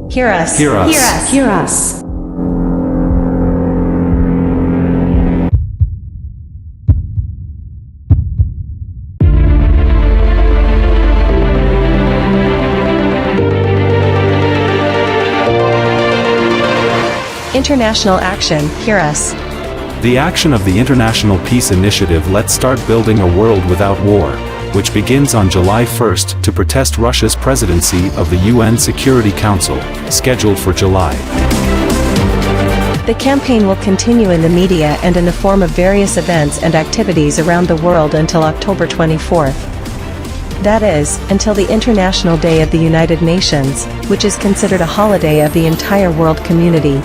Hear us. Hear us. Hear us. Hear us. International action, hear us. The action of the International Peace Initiative Let's Start Building a World Without War, which begins on July 1st to protest Russia's presidency of the UN Security Council, scheduled for July. The campaign will continue in the media and in the form of various events and activities around the world until October 24th. That is, until the International Day of the United Nations, which is considered a holiday of the entire world community.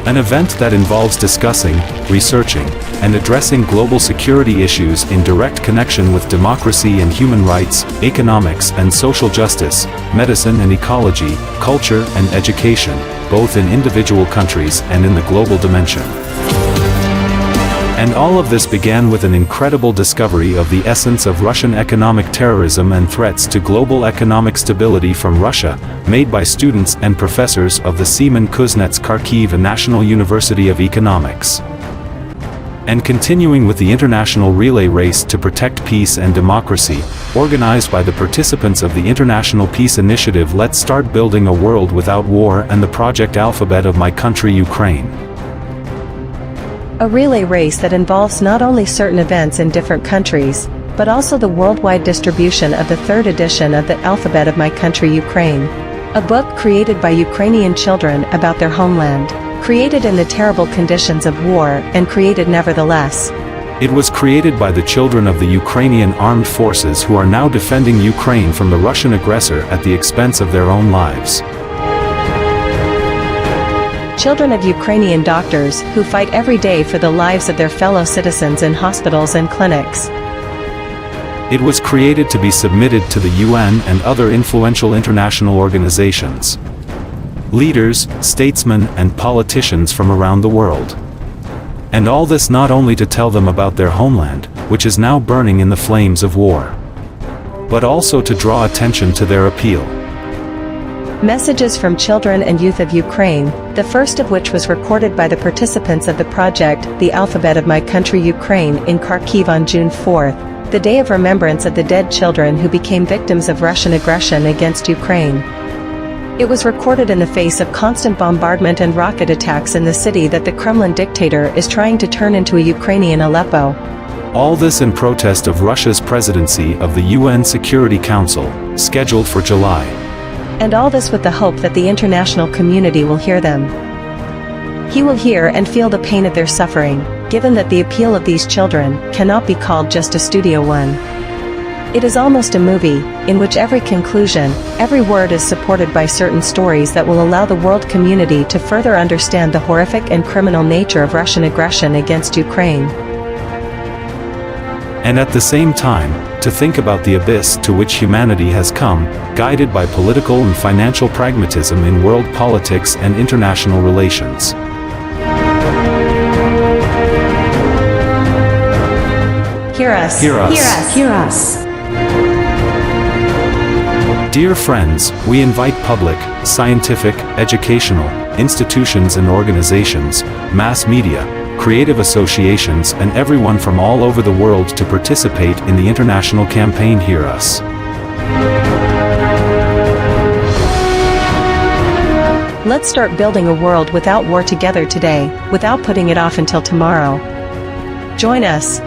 An event that involves discussing, researching, and addressing global security issues in direct connection with democracy and human rights, economics and social justice, medicine and ecology, culture and education, both in individual countries and in the global dimension. And all of this began with an incredible discovery of the essence of Russian economic terrorism and threats to global economic stability from Russia, made by students and professors of the Semen Kuznets Kharkiv National University of Economics. And continuing with the international relay race to protect peace and democracy, organized by the participants of the International Peace Initiative Let's Start Building a World Without War and the Project Alphabet of My Country Ukraine. A relay race that involves not only certain events in different countries, but also the worldwide distribution of the third edition of the Alphabet of My Country Ukraine, a book created by Ukrainian children about their homeland, created in the terrible conditions of war and created nevertheless. It was created by the children of the Ukrainian armed forces who are now defending Ukraine from the Russian aggressor at the expense of their own lives. Children of Ukrainian doctors who fight every day for the lives of their fellow citizens in hospitals and clinics. It was created to be submitted to the UN and other influential international organizations, leaders, statesmen, and politicians from around the world. And all this not only to tell them about their homeland, which is now burning in the flames of war, but also to draw attention to their appeal. Messages from children and youth of Ukraine, the first of which was recorded by the participants of the project, The Alphabet of My Country Ukraine, in Kharkiv on June 4th, the day of remembrance of the dead children who became victims of Russian aggression against Ukraine. It was recorded in the face of constant bombardment and rocket attacks in the city that the Kremlin dictator is trying to turn into a Ukrainian Aleppo. All this in protest of Russia's presidency of the UN Security Council, scheduled for July. And all this with the hope that the international community will hear them. He will hear and feel the pain of their suffering, given that the appeal of these children cannot be called just a studio one. It is almost a movie, in which every conclusion, every word is supported by certain stories that will allow the world community to further understand the horrific and criminal nature of Russian aggression against Ukraine. And at the same time, to think about the abyss to which humanity has come, guided by political and financial pragmatism in world politics and international relations. Hear us. Hear us. Hear us. Hear us. Dear friends, we invite public, scientific, educational, institutions and organizations, mass media, creative associations and everyone from all over the world to participate in the international campaign Hear Us. Let's start building a world without war together today, without putting it off until tomorrow. Join us,